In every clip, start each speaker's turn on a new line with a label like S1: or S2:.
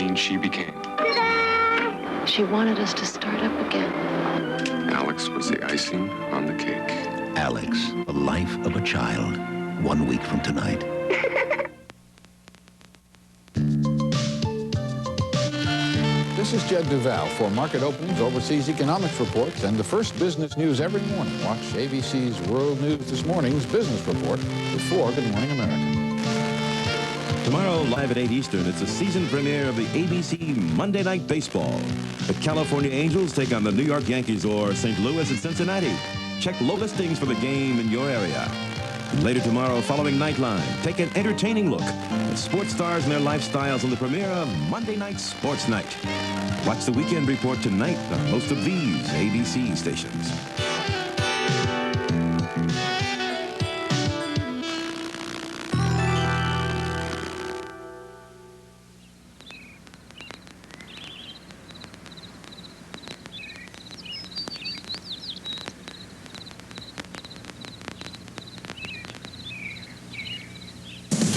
S1: being she became.
S2: She wanted us to start up again.
S1: Alex was the icing on the cake.
S3: Alex, the life of a child, 1 week from tonight.
S4: This is Jed Duval for market openings, overseas economics reports, and the first business news every morning. Watch ABC's World News This Morning's Business Report before Good Morning America.
S5: Tomorrow, live at 8 Eastern, it's the season premiere of the ABC Monday Night Baseball. The California Angels take on the New York Yankees or St. Louis and Cincinnati. Check low listings for the game in your area. Later tomorrow, following Nightline, take an entertaining look at sports stars and their lifestyles on the premiere of Monday Night Sports Night. Watch the Weekend Report tonight on most of these ABC stations.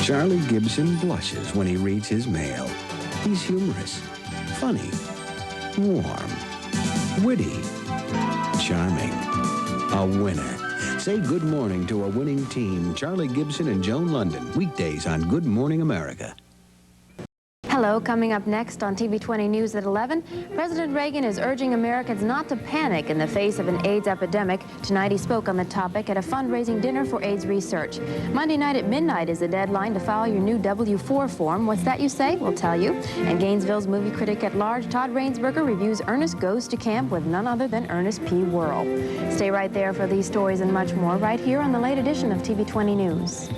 S6: Charlie Gibson blushes when he reads his mail. He's humorous, funny, warm, witty, charming, a winner. Say good morning to a winning team, Charlie Gibson and Joan London, weekdays on Good Morning America.
S7: Hello, coming up next on TV 20 News at 11, President Reagan is urging Americans not to panic in the face of an AIDS epidemic. Tonight he spoke on the topic at a fundraising dinner for AIDS research. Monday night at midnight is the deadline to file your new W-4 form. What's that you say? We'll tell you. And Gainesville's movie critic at large, Todd Rainsberger, reviews Ernest Goes to Camp with none other than Ernest P. Worrell. Stay right there for these stories and much more right here on the late edition of TV 20 News.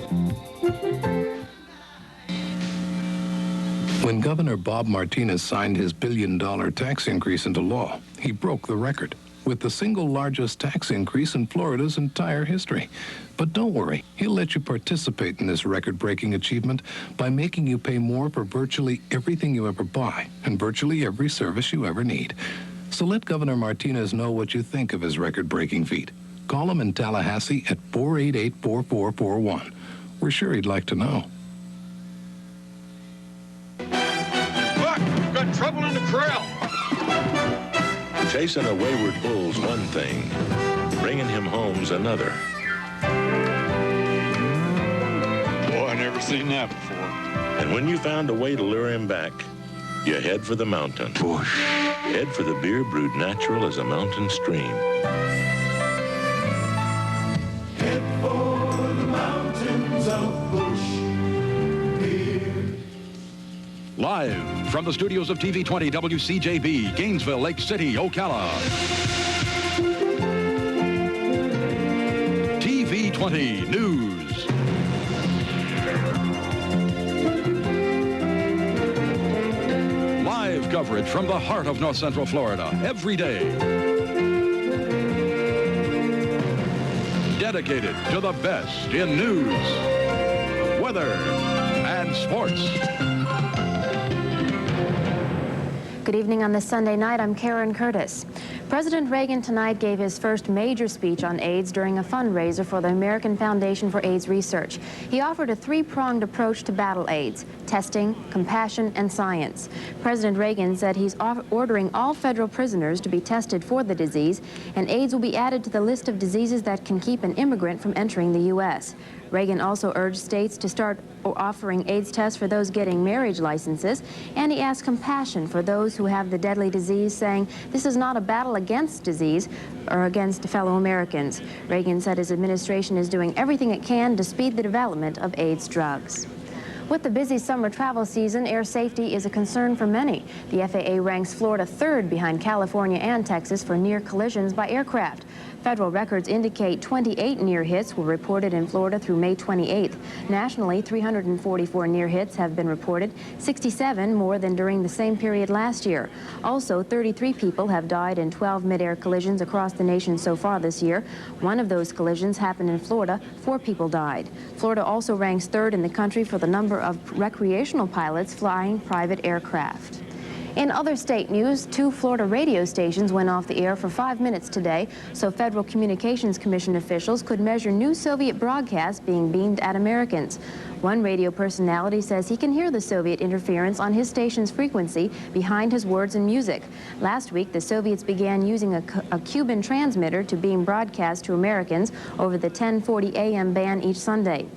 S8: When Governor Bob Martinez signed his billion-dollar tax increase into law, he broke the record with the single largest tax increase in Florida's entire history. But don't worry, he'll let you participate in this record-breaking achievement by making you pay more for virtually everything you ever buy and virtually every service you ever need. So let Governor Martinez know what you think of his record-breaking feat. Call him in Tallahassee at 488-4441. We're sure he'd like to know.
S9: Got trouble in the corral.
S10: Chasing a wayward bull's one thing, bringing him home's another.
S9: Boy, I never seen that before.
S10: And when you found a way to lure him back, you head for the mountain.
S9: Bush.
S10: Head for the beer brewed natural as a mountain stream.
S11: Head for the mountains of Bush.
S4: Live from the studios of TV 20 WCJB, Gainesville, Lake City, Ocala. TV 20 News. Live coverage from the heart of North Central Florida every day. Dedicated to the best in news, weather, and sports.
S7: Good evening on this Sunday night. I'm Karen Curtis. President Reagan tonight gave his first major speech on AIDS during a fundraiser for the American Foundation for AIDS Research. He offered a three-pronged approach to battle AIDS: testing, compassion, and science. President Reagan said he's ordering all federal prisoners to be tested for the disease, and AIDS will be added to the list of diseases that can keep an immigrant from entering the U.S. Reagan also urged states to start offering AIDS tests for those getting marriage licenses, and he asked compassion for those who have the deadly disease, saying this is not a battle against disease or against fellow Americans. Reagan said his administration is doing everything it can to speed the development of AIDS drugs. With the busy summer travel season, air safety is a concern for many. The FAA ranks Florida third behind California and Texas for near collisions by aircraft. Federal records indicate 28 near hits were reported in Florida through May 28th. Nationally, 344 near hits have been reported, 67 more than during the same period last year. Also, 33 people have died in 12 mid-air collisions across the nation so far this year. One of those collisions happened in Florida. 4 people died. Florida also ranks third in the country for the number of recreational pilots flying private aircraft. In other state news, 2 Florida radio stations went off the air for 5 minutes today, so Federal Communications Commission officials could measure new Soviet broadcasts being beamed at Americans. One radio personality says he can hear the Soviet interference on his station's frequency behind his words and music. Last week, the Soviets began using a Cuban transmitter to beam broadcasts to Americans over the 1040 AM band each Sunday.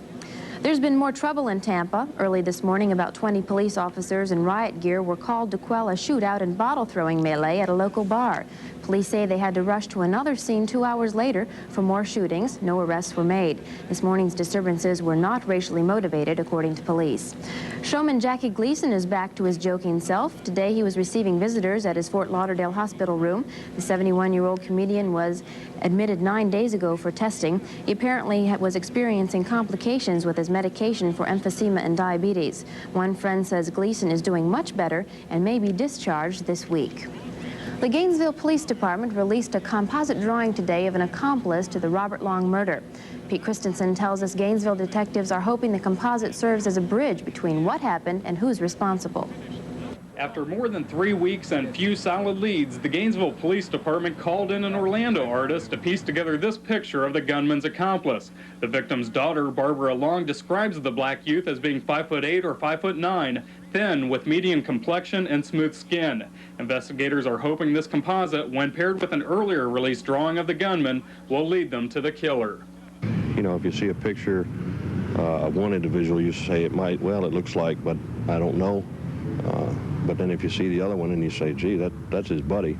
S7: There's been more trouble in Tampa. Early this morning, about 20 police officers in riot gear were called to quell a shootout and bottle-throwing melee at a local bar. Police say they had to rush to another scene 2 hours later for more shootings. No arrests were made. This morning's disturbances were not racially motivated, according to police. Showman Jackie Gleason is back to his joking self. Today he was receiving visitors at his Fort Lauderdale hospital room. The 71-year-old comedian was admitted 9 days ago for testing. He apparently was experiencing complications with his medication for emphysema and diabetes. One friend says Gleason is doing much better and may be discharged this week. The Gainesville Police Department released a composite drawing today of an accomplice to the Robert Long murder. Pete Christensen tells us Gainesville detectives are hoping the composite serves as a bridge between what happened and who's responsible.
S12: After more than 3 weeks and few solid leads, the Gainesville Police Department called in an Orlando artist to piece together this picture of the gunman's accomplice. The victim's daughter, Barbara Long, describes the black youth as being 5'8" or 5'9", thin with medium complexion and smooth skin. Investigators are hoping this composite, when paired with an earlier released drawing of the gunman, will lead them to the killer.
S13: You know, if you see a picture of one individual, you say it might, well, it looks like, but I don't know. But then if you see the other one and you say, gee, that's his buddy.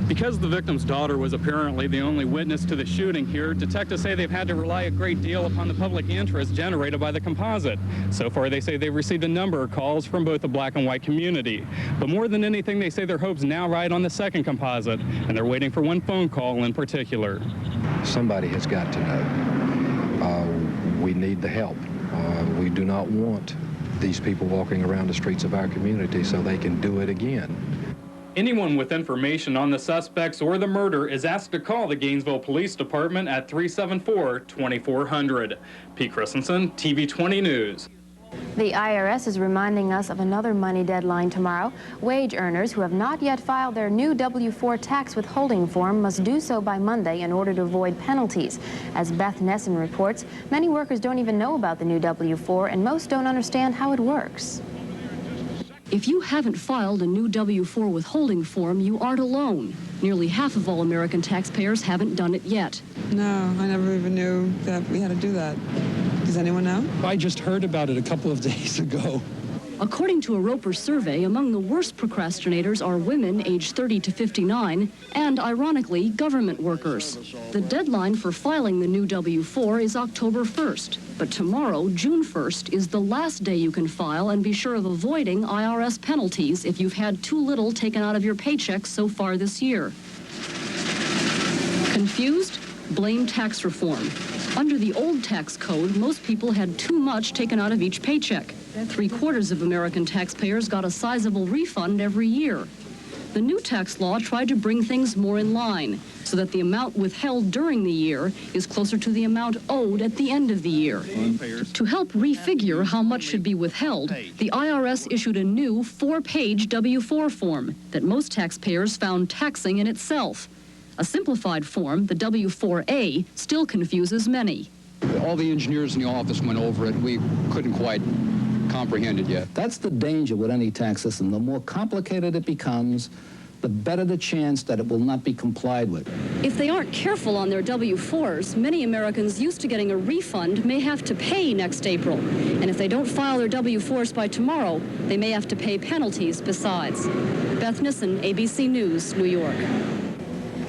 S12: Because the victim's daughter was apparently the only witness to the shooting here, detectives say they've had to rely a great deal upon the public interest generated by the composite. So far, they say they've received a number of calls from both the black and white community. But more than anything, they say their hopes now ride on the second composite, and they're waiting for one phone call in particular.
S14: Somebody has got to know. We need the help. We do not want these people walking around the streets of our community so they can do it again.
S12: Anyone with information on the suspects or the murder is asked to call the Gainesville Police Department at 374-2400. Pete Christensen, TV 20 News.
S7: The IRS is reminding us of another money deadline tomorrow. Wage earners who have not yet filed their new W-4 tax withholding form must do so by Monday in order to avoid penalties. As Beth Nessen reports, many workers don't even know about the new W-4 and most don't understand how it works.
S15: If you haven't filed a new W-4 withholding form, you aren't alone. Nearly half of all American taxpayers haven't done it yet.
S16: No, I never even knew that we had to do that. Does anyone know?
S17: I just heard about it a couple of days ago.
S15: According to a Roper survey, among the worst procrastinators are women aged 30 to 59 and, ironically, government workers. The deadline for filing the new W-4 is October 1st, but tomorrow, June 1st, is the last day you can file and be sure of avoiding IRS penalties if you've had too little taken out of your paycheck so far this year. Confused? Blame tax reform. Under the old tax code, most people had too much taken out of each paycheck. 3/4 of American taxpayers got a sizable refund every year. The new tax law tried to bring things more in line so that the amount withheld during the year is closer to the amount owed at the end of the year. To help refigure how much should be withheld, the IRS issued a new 4-page W-4 form that most taxpayers found taxing in itself. A simplified form, the W-4A, still confuses many.
S17: All the engineers in the office went over it. We couldn't quite comprehend it yet.
S18: That's the danger with any tax system. The more complicated it becomes, the better the chance that it will not be complied with.
S15: If they aren't careful on their W-4s, many Americans used to getting a refund may have to pay next April. And if they don't file their W-4s by tomorrow, they may have to pay penalties besides. Beth Nissen, ABC News, New York.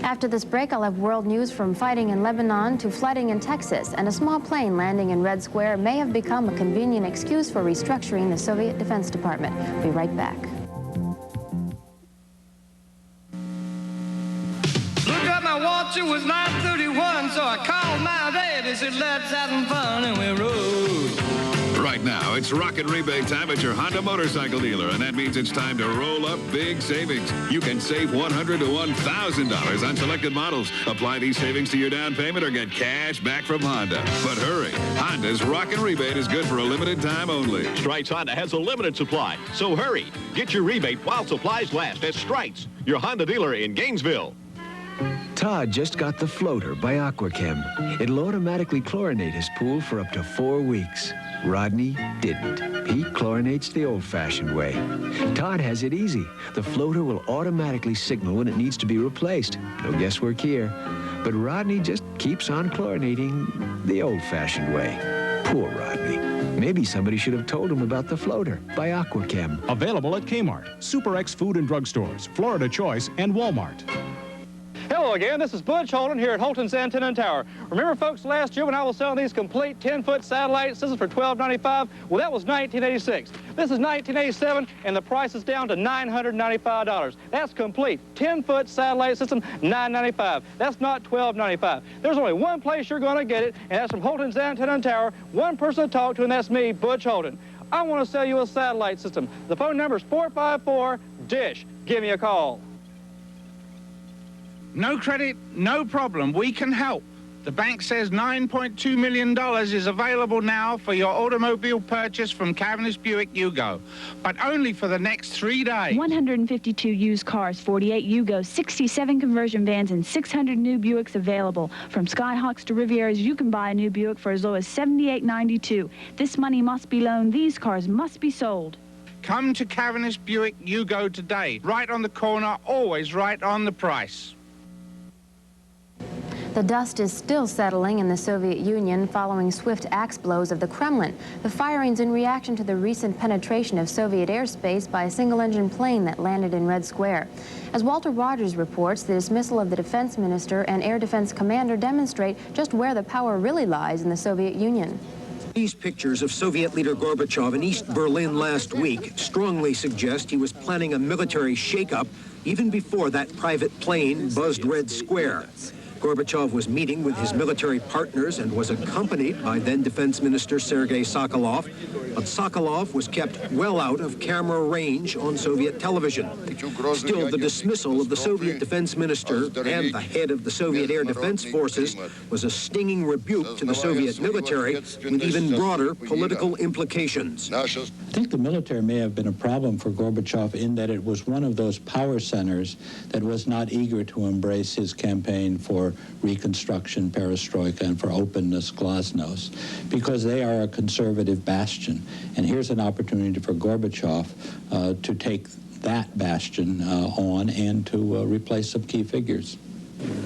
S7: After this break, I'll have world news from fighting in Lebanon to flooding in Texas, and a small plane landing in Red Square may have become a convenient excuse for restructuring the Soviet Defense Department. We'll be right back.
S11: Look at my watch, it was 9:31, so I called my dad and said, let's have some fun, and we rode.
S8: Right
S19: Right now, it's rocket rebate time at your Honda motorcycle dealer, and that means it's time to roll up big savings. You can save $100 to $1,000 on selected models. Apply these savings to your down payment or get cash back from Honda. But hurry, Honda's rocket rebate is good for a limited time only.
S20: Strites Honda has a limited supply, so hurry. Get your rebate while supplies last at Strites, your Honda dealer in Gainesville.
S21: Todd just got the floater by Aquachem. It'll automatically chlorinate his pool for up to 4 weeks. Rodney didn't. He chlorinates the old-fashioned way. Todd has it easy. The floater will automatically signal when it needs to be replaced. No guesswork here. But Rodney just keeps on chlorinating the old-fashioned way. Poor Rodney. Maybe somebody should have told him about the floater by Aquachem.
S22: Available at Kmart, Super X Food and Drug Stores, Florida Choice, and Walmart.
S23: Hello again, this is Butch Holden here at Holton's Antenna and Tower. Remember, folks, last year when I was selling these complete 10-foot satellite systems for $12.95? Well, that was 1986. This is 1987, and the price is down to $995. That's complete 10-foot satellite system, $995. That's not $12.95. There's only one place you're going to get it, and that's from Holton's Antenna and Tower. One person to talk to, and that's me, Butch Holden. I want to sell you a satellite system. The phone number is 454-DISH. Give me a call.
S24: No credit, no problem. We can help. The bank says $9.2 million is available now for your automobile purchase from Cavendish Buick Yugo, but only for the next 3 days.
S25: 152 used cars, 48 Yugos, 67 conversion vans, and 600 new Buicks available. From Skyhawks to Rivieras, you can buy a new Buick for as low as $78.92. This money must be loaned. These cars must be sold.
S24: Come to Cavendish Buick Yugo today. Right on the corner, always right on the price.
S7: The dust is still settling in the Soviet Union following swift axe blows of the Kremlin. The firings in reaction to the recent penetration of Soviet airspace by a single-engine plane that landed in Red Square. As Walter Rogers reports, the dismissal of the defense minister and air defense commander demonstrate just where the power really lies in the Soviet Union.
S26: These pictures of Soviet leader Gorbachev in East Berlin last week strongly suggest he was planning a military shakeup even before that private plane buzzed Red Square. Gorbachev was meeting with his military partners and was accompanied by then Defense Minister Sergei Sokolov, but Sokolov was kept well out of camera range on Soviet television. Still, the dismissal of the Soviet defense minister and the head of the Soviet Air Defense Forces was a stinging rebuke to the Soviet military with even broader political implications.
S27: I think the military may have been a problem for Gorbachev in that it was one of those power centers that was not eager to embrace his campaign for reconstruction, perestroika, and for openness, glasnost, because they are a conservative bastion. And here's an opportunity for Gorbachev to take that bastion on and to replace some key figures.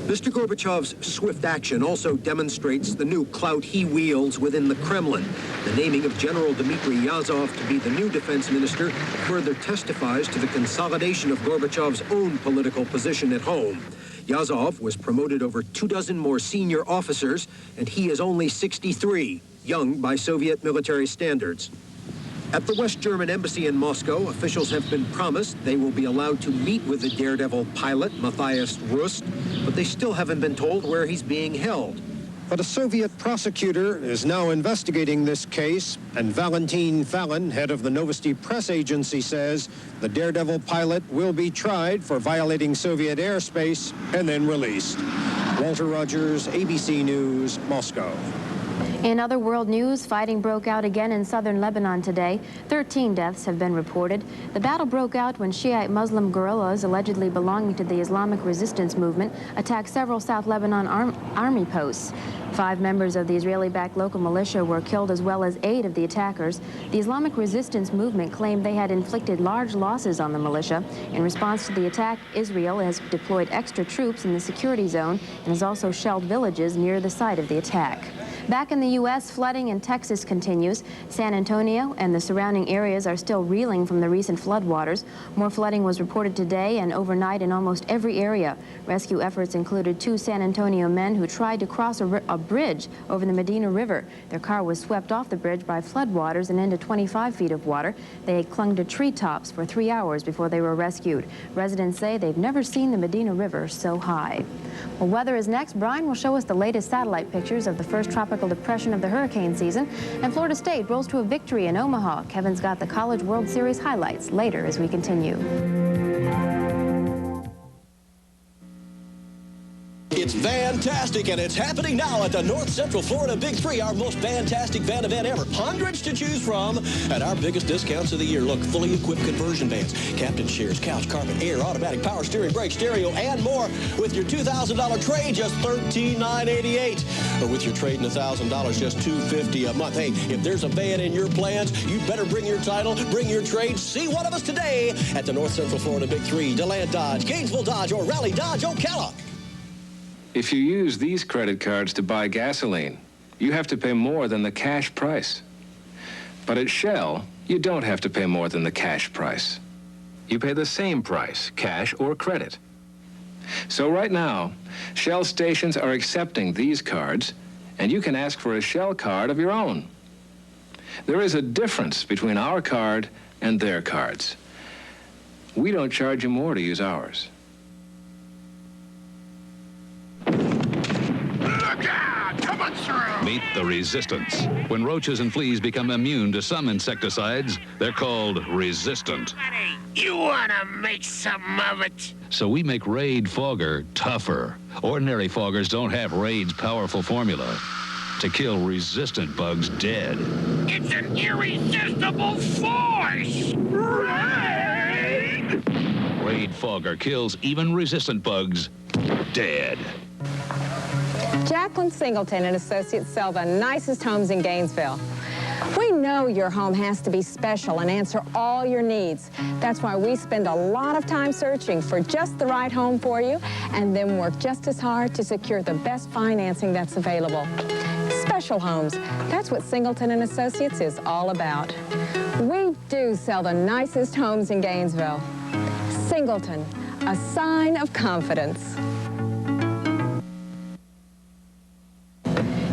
S26: Mr. Gorbachev's swift action also demonstrates the new clout he wields within the Kremlin. The naming of General Dmitry Yazov to be the new defense minister further testifies to the consolidation of Gorbachev's own political position at home. Yazov was promoted over 24 more senior officers, and he is only 63, young by Soviet military standards. At the West German embassy in Moscow, officials have been promised they will be allowed to meet with the daredevil pilot, Matthias Rust, but they still haven't been told where he's being held. But a Soviet prosecutor is now investigating this case, and Valentin Fallon, head of the Novosti press agency, says the daredevil pilot will be tried for violating Soviet airspace and then released. Walter Rogers, ABC News, Moscow.
S7: In other world news, fighting broke out again in southern Lebanon today. 13 deaths have been reported. The battle broke out when Shiite Muslim guerrillas allegedly belonging to the Islamic resistance movement attacked several South Lebanon army posts. 5 members of the Israeli-backed local militia were killed, as well as 8 of the attackers. The Islamic resistance movement claimed they had inflicted large losses on the militia. In response to the attack, Israel has deployed extra troops in the security zone and has also shelled villages near the site of the attack. Back in the U.S., flooding in Texas continues. San Antonio and the surrounding areas are still reeling from the recent floodwaters. More flooding was reported today and overnight in almost every area. Rescue efforts included 2 San Antonio men who tried to cross a bridge over the Medina River. Their car was swept off the bridge by floodwaters and into 25 feet of water. They had clung to treetops for 3 hours before they were rescued. Residents say they've never seen the Medina River so high. Well, weather is next. Brian will show us the latest satellite pictures of the first tropical tropical depression of the hurricane season. And Florida State rolls to a victory in Omaha. Kevin's got the College World Series highlights later as we continue.
S1: It's fantastic, and it's happening now at the North Central Florida Big Three, our most fantastic van event ever. Hundreds to choose from at our biggest discounts of the year. Look, fully equipped conversion vans, captain chairs, couch, carpet, air, automatic power steering, brake, stereo, and more. With your $2,000 trade, just $13,988. Or with your trade in $1,000, just $250 a month. Hey, if there's a van in your plans, you better bring your title, bring your trade. See one of us today at the North Central Florida Big Three, DeLand Dodge, Gainesville Dodge, or Raleigh Dodge, Ocala.
S2: If you use these credit cards to buy gasoline, you have to pay more than the cash price. But at Shell, you don't have to pay more than the cash price. You pay the same price, cash or credit. So right now, Shell stations are accepting these cards, and you can ask for a Shell card of your own. There is a difference between our card and their cards. We don't charge you more to use ours.
S3: Meet the resistance. When roaches and fleas become immune to some insecticides, they're called resistant.
S5: You want to make something of it?
S3: So we make Raid Fogger tougher. Ordinary foggers don't have Raid's powerful formula to kill resistant bugs dead.
S5: It's an irresistible force! Raid!
S3: Raid Fogger kills even resistant bugs dead.
S6: Jacqueline Singleton and Associates sell the nicest homes in Gainesville. We know your home has to be special and answer all your needs. That's why we spend a lot of time searching for just the right home for you and then work just as hard to secure the best financing that's available. Special homes, that's what Singleton and Associates is all about. We do sell the nicest homes in Gainesville. Singleton, a sign of confidence.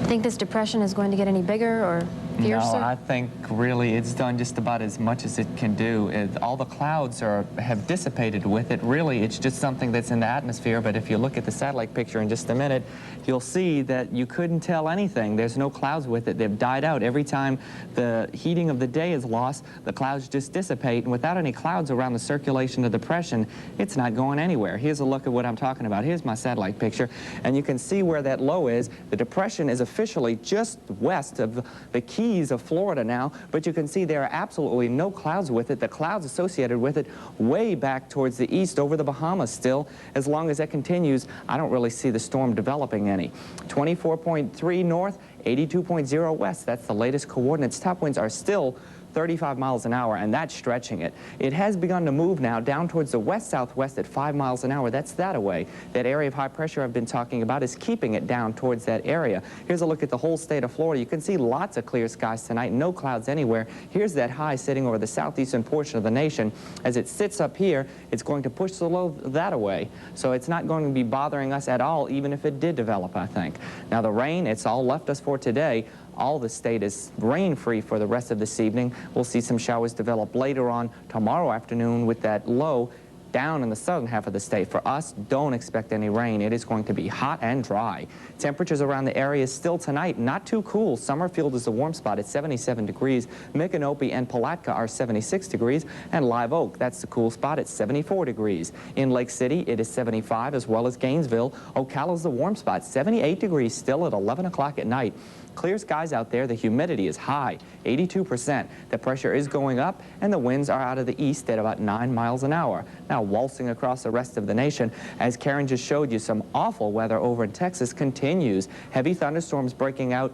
S7: Think this depression is going to get any bigger or fiercer?
S9: No, I think really it's done just about as much as it can do. All the clouds have dissipated with it. Really, it's just something that's in the atmosphere, but if you look at the satellite picture in just a minute, you'll see that you couldn't tell anything. There's no clouds with it. They've died out. Every time the heating of the day is lost, the clouds just dissipate, and without any clouds around the circulation of depression, it's not going anywhere. Here's a look at what I'm talking about. Here's my satellite picture, and you can see where that low is. The depression is officially just west of the Keys of Florida now, but you can see there are absolutely no clouds with it. The clouds associated with it way back towards the east over the Bahamas still. As long as that continues, I don't really see the storm developing any. 24.3 north, 82.0 west. That's the latest coordinates. Top winds are still 35 miles an hour, and that's stretching it. It has begun to move now down towards the west-southwest at 5 miles an hour. That's that away. That area of high pressure I've been talking about is keeping it down towards that area. Here's a look at the whole state of Florida. You can see lots of clear skies tonight, no clouds anywhere. Here's that high sitting over the southeastern portion of the nation. As it sits up here, it's going to push the low that away. So it's not going to be bothering us at all, even if it did develop, I think. Now the rain, it's all left us for today. All the state is rain-free for the rest of this evening. We'll see some showers develop later on tomorrow afternoon with that low down in the southern half of the state. For us, don't expect any rain. It is going to be hot and dry. Temperatures around the area still tonight, not too cool. Summerfield is a warm spot at 77 degrees. Micanopy and Palatka are 76 degrees. And Live Oak, that's the cool spot at 74 degrees. In Lake City, it is 75, as well as Gainesville. Ocala's the warm spot, 78 degrees still at 11 o'clock at night. Clear skies out there. The humidity is high, 82%. The pressure is going up, and the winds are out of the east at about 9 miles an hour. Now waltzing across the rest of the nation, as Karen just showed you, some awful weather over in Texas continues. Heavy thunderstorms breaking out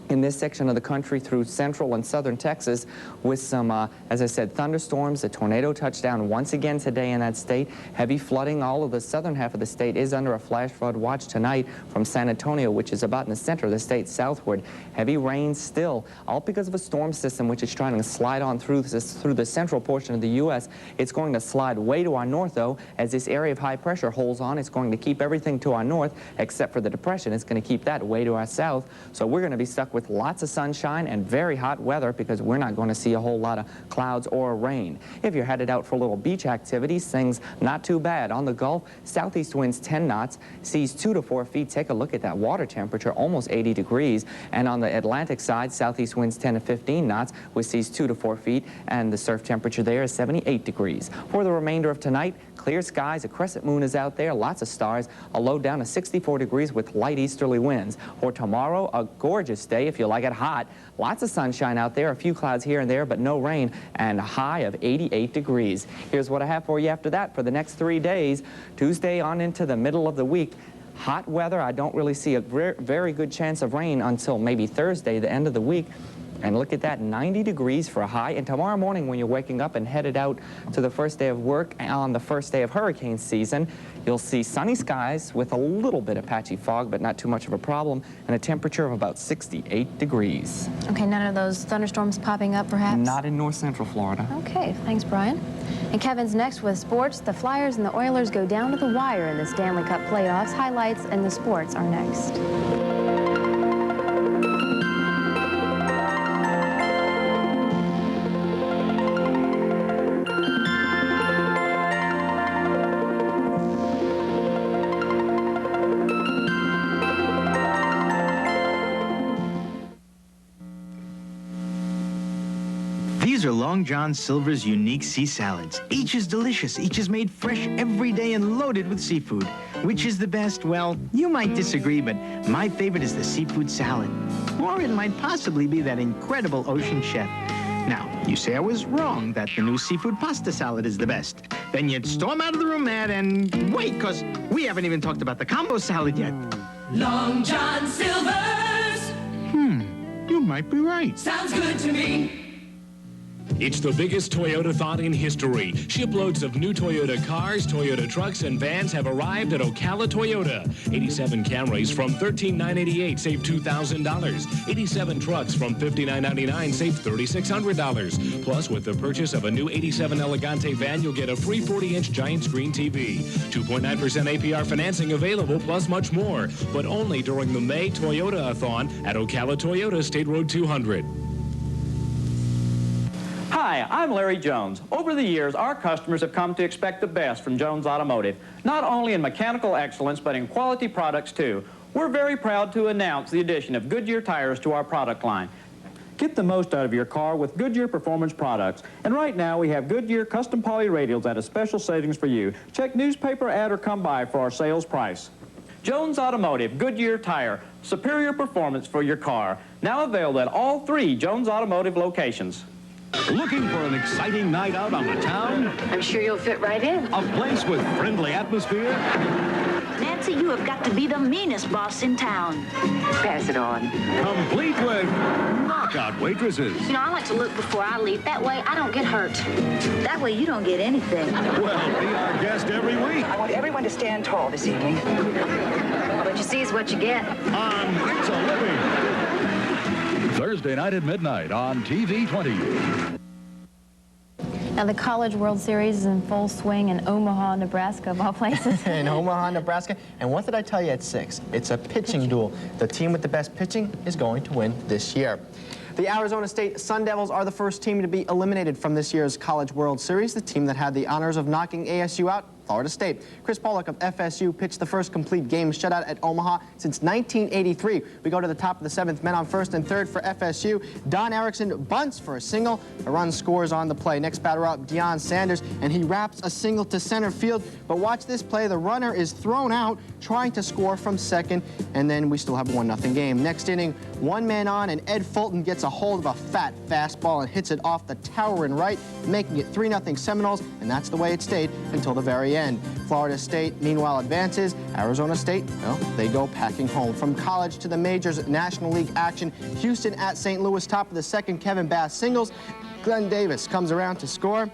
S9: in this section of the country through central and southern Texas with some, as I said, thunderstorms. A tornado touchdown once again today in that state. Heavy flooding. All of the southern half of the state is under a flash flood watch tonight from San Antonio, which is about in the center of the state southward. Heavy rain still, all because of a storm system which is trying to slide on through the central portion of the U.S. It's going to slide way to our north, though, as this area of high pressure holds on. It's going to keep everything to our north, except for the depression. It's going to keep that way to our south. So we're going to be stuck with with lots of sunshine and very hot weather because we're not going to see a whole lot of clouds or rain. If you're headed out for a little beach activities, things not too bad. On the Gulf, southeast winds 10 knots, seas 2 to 4 feet. Take a look at that water temperature, almost 80 degrees. And on the Atlantic side, southeast winds 10 to 15 knots with seas 2 to 4 feet, and the surf temperature there is 78 degrees. For the remainder of tonight, clear skies, a crescent moon is out there, lots of stars, a low down to 64 degrees with light easterly winds. For tomorrow, a gorgeous day if you like it hot. Lots of sunshine out there, a few clouds here and there, but no rain, and a high of 88 degrees. Here's what I have for you after that for the next 3 days. Tuesday on into the middle of the week. Hot weather. I don't really see a very good chance of rain until maybe Thursday, the end of the week. And look at that, 90 degrees for a high. And tomorrow morning when you're waking up and headed out to the first day of work on the first day of hurricane season, you'll see sunny skies with a little bit of patchy fog, but not too much of a problem, and a temperature of about 68 degrees.
S7: Okay, none of those thunderstorms popping up, perhaps?
S9: Not in north central Florida.
S7: Okay, thanks, Brian. And Kevin's next with sports. The Flyers and the Oilers go down to the wire in the Stanley Cup playoffs. Highlights and the sports are next.
S4: These are Long John Silver's unique sea salads. Each is delicious. Each is made fresh every day and loaded with seafood. Which is the best? Well, you might disagree, but my favorite is the seafood salad. Or it might possibly be that incredible ocean chef. Now, you say I was wrong, that the new seafood pasta salad is the best. Then you'd storm out of the room mad and wait, because we haven't even talked about the combo salad yet.
S10: Long John Silver's.
S4: You might be right.
S10: Sounds good to me.
S12: It's the biggest Toyota-thon in history. Shiploads of new Toyota cars, Toyota trucks, and vans have arrived at Ocala Toyota. 87 Camrys from $13,988, save $2,000. 87 trucks from $59,999, save $3,600. Plus, with the purchase of a new 87 Elegante van, you'll get a free 40-inch giant screen TV. 2.9% APR financing available, plus much more. But only during the May Toyota-a-thon at Ocala Toyota, State Road 200.
S23: Hi, I'm Larry Jones. Over the years, our customers have come to expect the best from Jones Automotive, not only in mechanical excellence, but in quality products too. We're very proud to announce the addition of Goodyear tires to our product line. Get the most out of your car with Goodyear Performance products. And right now, we have Goodyear custom poly radials at a special savings for you. Check newspaper ad or come by for our sales price. Jones Automotive, Goodyear tire, superior performance for your car. Now available at all 3 Jones Automotive locations.
S13: Looking for an exciting night out on the town?
S14: I'm sure you'll fit right in.
S13: A place with friendly atmosphere?
S14: Nancy, you have got to be the meanest boss in town. Pass it on.
S13: Complete with knockout waitresses.
S14: You know, I like to look before I leave. That way I don't get hurt. That way you don't get anything.
S13: Well, be our guest every week.
S14: I want everyone to stand tall this evening. What you see is what you get.
S13: On It's a Living.
S3: Thursday night at midnight on TV 20.
S7: Now, the College World Series is in full swing in Omaha, Nebraska, of all places.
S16: In Omaha, Nebraska. And what did I tell you at 6? It's a pitching duel. The team with the best pitching is going to win this year. The Arizona State Sun Devils are the first team to be eliminated from this year's College World Series. The team that had the honors of knocking ASU out, Florida State. Chris Pollock of FSU pitched the first complete game shutout at Omaha since 1983. We go to the top of the 7th, men on first and third for FSU. Don Erickson bunts for a single. A run scores on the play. Next batter up, Deion Sanders, and he wraps a single to center field. But watch this play. The runner is thrown out, trying to score from second, and then we still have a 1-0 game. Next inning, 1 man on, and Ed Fulton gets a hold of a fat fastball and hits it off the tower and right, making it 3-0 Seminoles, and that's the way it stayed until the very end. Florida State, meanwhile, advances. Arizona State, well, they go packing home. From college to the majors, National League action. Houston at St. Louis, top of the 2nd, Kevin Bass singles. Glenn Davis comes around to score,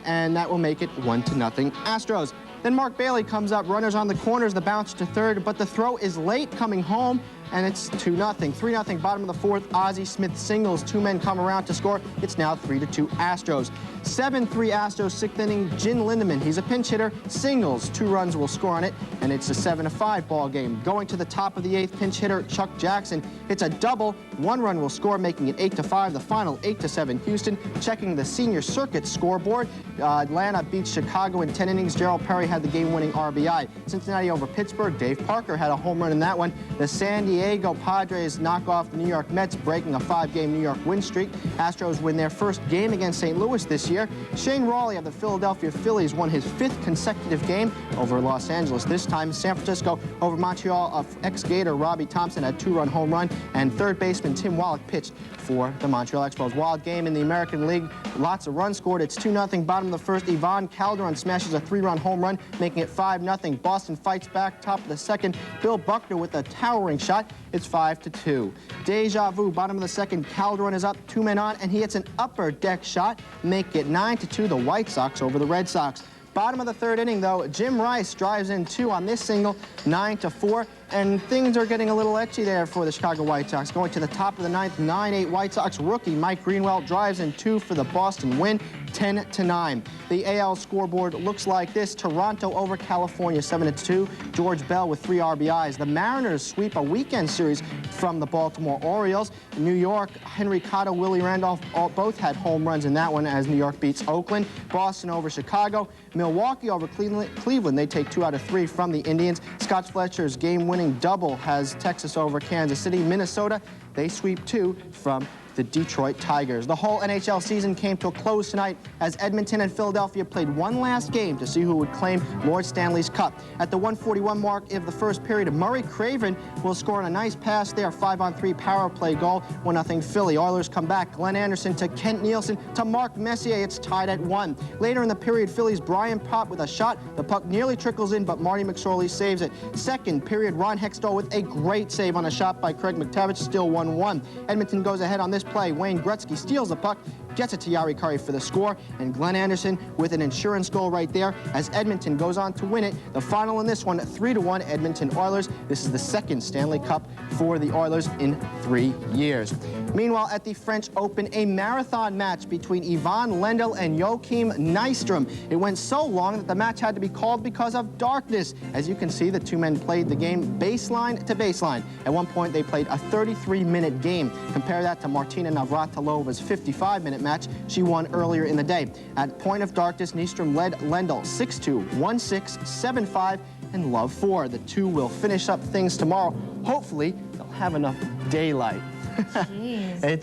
S16: and that will make it 1-0 Astros. Then Mark Bailey comes up, runners on the corners, the bounce to third, but the throw is late coming home. and it's 2-0. 3-0, bottom of the fourth, Ozzie Smith singles. Two men come around to score. It's now 3-2 Astros. 7-3 Astros, sixth inning, Jin Lindemann. He's a pinch hitter, singles. 2 runs will score on it, and it's a 7-5 ball game. Going to the top of the eighth, pinch hitter Chuck Jackson. It's a double. 1 run will score, making it 8-5. The final 8-7 Houston. Checking the senior circuit scoreboard, Atlanta beats Chicago in 10 innings. Gerald Perry had the game-winning RBI. Cincinnati over Pittsburgh. Dave Parker had a home run in that one. The San Diego Padres knock off the New York Mets, breaking a 5-game New York win streak. Astros win their first game against St. Louis this year. Shane Rawley of the Philadelphia Phillies won his 5th consecutive game over Los Angeles. This time, San Francisco over Montreal of ex-Gator Robbie Thompson had a 2-run home run, and third baseman Tim Wallach pitched for the Montreal Expos. Wild game in the American League. Lots of runs scored. It's 2-0. Bottom of the first, Ivan Calderon smashes a 3-run home run, making it 5-0. Boston fights back. Top of the second, Bill Buckner with a towering shot. It's 5-2. Deja vu. Bottom of the second, Calderon is up, 2 men on, and he hits an upper deck shot, make it 9-2. The White Sox over the Red Sox. Bottom of the third inning, though, Jim Rice drives in 2 on this single, 9-4, and things are getting a little etchy there for the Chicago White Sox. Going to the top of the ninth, 9-8 White Sox rookie Mike Greenwell drives in 2 for the Boston win, 10-9. The AL scoreboard looks like this. Toronto over California, 7-2. George Bell with 3 RBIs. The Mariners sweep a weekend series from the Baltimore Orioles. New York, Henry Cotto, Willie Randolph both had home runs in that one as New York beats Oakland. Boston over Chicago. Milwaukee over Cleveland. They take 2 out of 3 from the Indians. Scott Fletcher's game-winning double has Texas over Kansas City. Minnesota, they sweep 2 from the Detroit Tigers. The whole NHL season came to a close tonight as Edmonton and Philadelphia played one last game to see who would claim Lord Stanley's Cup. At the 1:41 mark of the first period, Murray Craven will score on a nice pass there, 5-on-3 power play goal, 1-0 Philly. Oilers come back. Glenn Anderson to Kent Nielsen to Mark Messier. It's tied at 1. Later in the period, Philly's Brian Pott with a shot. The puck nearly trickles in, but Marty McSorley saves it. Second period, Ron Hextall with a great save on a shot by Craig McTavish, still 1-1. Edmonton goes ahead on this play. Wayne Gretzky steals the puck, gets it to Yari Curry for the score, and Glenn Anderson with an insurance goal right there as Edmonton goes on to win it. The final in this one, 3-1 Edmonton Oilers. This is the second Stanley Cup for the Oilers in 3 years. Meanwhile, at the French Open, a marathon match between Ivan Lendl and Joachim Nystrom. It went so long that the match had to be called because of darkness. As you can see, the 2 men played the game baseline to baseline. At one point, they played a 33-minute game. Compare that to Martina Navratilova's 55-minute match she won earlier in the day. At point of darkness, Nystrom led Lendl 6-2, 1-6, 7-5, and love 4. The 2 will finish up things tomorrow. Hopefully, they'll have enough daylight.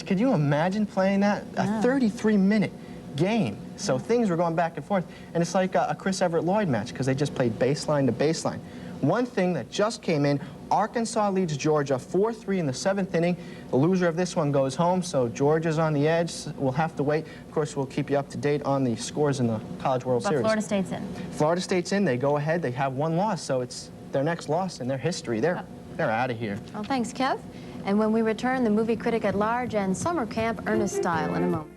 S16: Could you imagine playing that? A 33-minute game. So things were going back and forth. And it's like a Chris Everett-Lloyd match because they just played baseline to baseline. One thing that just came in, Arkansas leads Georgia 4-3 in the 7th inning. The loser of this one goes home, so Georgia's on the edge. We'll have to wait. Of course, we'll keep you up to date on the scores in the College World Series.
S7: Florida State's in.
S16: Florida State's in. They go ahead. They have 1 loss, so it's their next loss in their history. They're out of here.
S7: Well, thanks, Kev. And when we return, the movie critic at large and summer camp Ernest Style in a moment.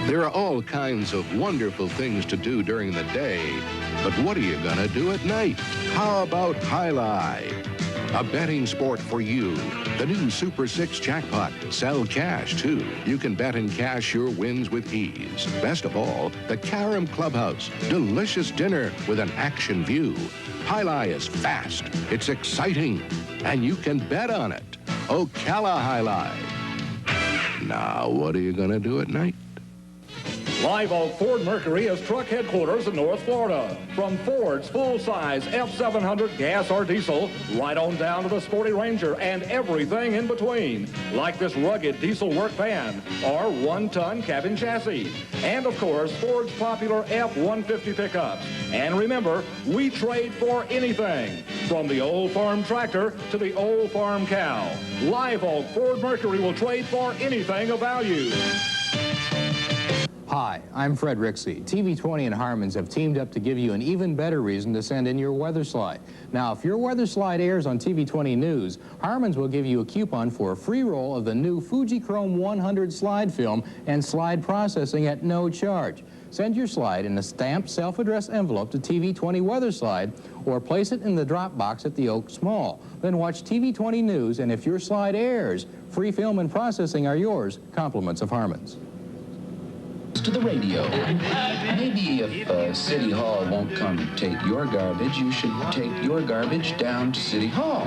S3: There are all kinds of wonderful things to do during the day, but what are you gonna do at night? How about Jai Alai? A betting sport for you. The new Super 6 jackpot. Sell cash, too. You can bet and cash your wins with ease. Best of all, the Carom Clubhouse. Delicious dinner with an action view. Jai Alai is fast, it's exciting, and you can bet on it. Ocala Jai Alai. Now, what are you gonna do at night?
S8: Live Oak Ford Mercury is truck headquarters in North Florida. From Ford's full-size F700 gas or diesel, right on down to the Sporty Ranger and everything in between, like this rugged diesel work van or 1-ton cabin chassis. And, of course, Ford's popular F-150 pickups. And remember, we trade for anything, from the old farm tractor to the old farm cow. Live Oak Ford Mercury will trade for anything of value.
S11: Hi, I'm Fred Rixey. TV20 and Harmons have teamed up to give you an even better reason to send in your weather slide. Now, if your weather slide airs on TV20 News, Harmons will give you a coupon for a free roll of the new Fujichrome 100 slide film and slide processing at no charge. Send your slide in a stamped self-addressed envelope to TV20 Weather Slide or place it in the drop box at the Oaks Mall. Then watch TV20 News, and if your slide airs, free film and processing are yours. Compliments of Harmons.
S15: To the radio. Maybe if City Hall won't come take your garbage, you should take your garbage down to City Hall.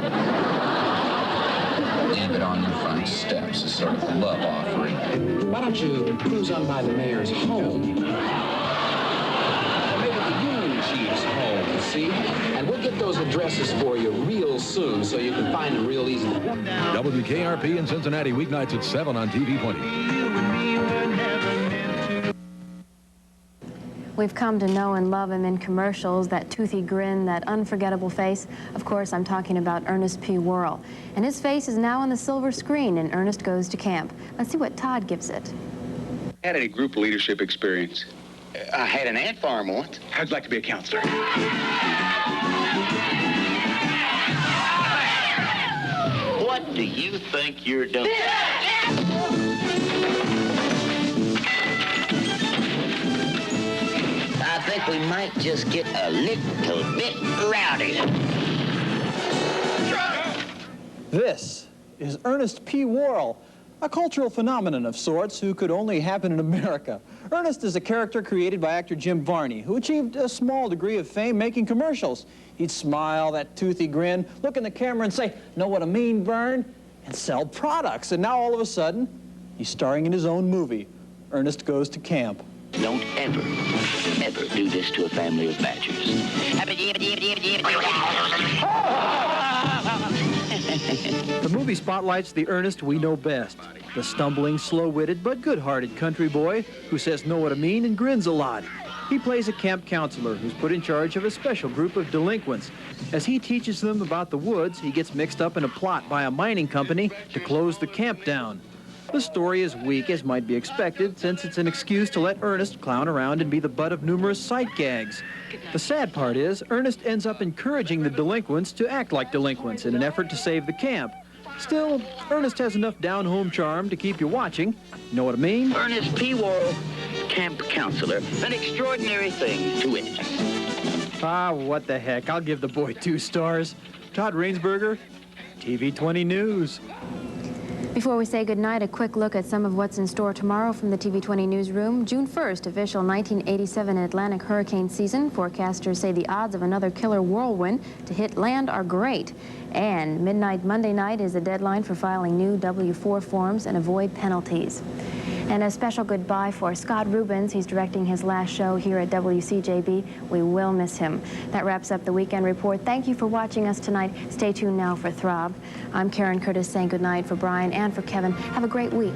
S15: Leave it on your front steps, a sort of love offering.
S17: Why don't you cruise on by the mayor's home? Maybe the Union Chief's home, see? And we'll get those addresses for you real soon so you can find them real easy.
S13: WKRP in Cincinnati, weeknights at 7 on TV20.
S7: We've come to know and love him in commercials, that toothy grin, that unforgettable face. Of course, I'm talking about Ernest P. Worrell. And his face is now on the silver screen in Ernest Goes to Camp. Let's see what Todd gives it.
S18: Had any group leadership experience? I had an ant farm once. I'd like to be a counselor.
S5: What do you think you're doing? I think we might just get a little bit rowdy.
S19: This is Ernest P. Worrell, a cultural phenomenon of sorts who could only happen in America. Ernest is a character created by actor Jim Varney, who achieved a small degree of fame making commercials. He'd smile, that toothy grin, look in the camera and say, "Know what I mean, Vern?" and sell products. And now all of a sudden, he's starring in his own movie, Ernest Goes to Camp.
S5: Don't ever do this to a family of badgers.
S19: The movie spotlights the Ernest we know best, the stumbling, slow-witted, but good-hearted country boy who says know what I mean and grins a lot. He plays a camp counselor who's put in charge of a special group of delinquents. As he teaches them about the woods, he gets mixed up in a plot by a mining company to close the camp down. The story is weak, as might be expected, since it's an excuse to let Ernest clown around and be the butt of numerous sight gags. The sad part is, Ernest ends up encouraging the delinquents to act like delinquents in an effort to save the camp. Still, Ernest has enough down-home charm to keep you watching. Know what I mean?
S5: Ernest P. Worrell, camp counselor. An extraordinary thing to witness.
S19: Ah, what the heck. I'll give the boy 2 stars. Todd Rainsberger, TV20 News.
S7: Before we say goodnight, a quick look at some of what's in store tomorrow from the TV20 newsroom. June 1st, official 1987 Atlantic hurricane season. Forecasters say the odds of another killer whirlwind to hit land are great. And midnight Monday night is the deadline for filing new W-4 forms and avoid penalties. And a special goodbye for Scott Rubens. He's directing his last show here at WCJB. We will miss him. That wraps up the Weekend Report. Thank you for watching us tonight. Stay tuned now for Throb. I'm Karen Curtis saying goodnight for Brian and for Kevin. Have a great week.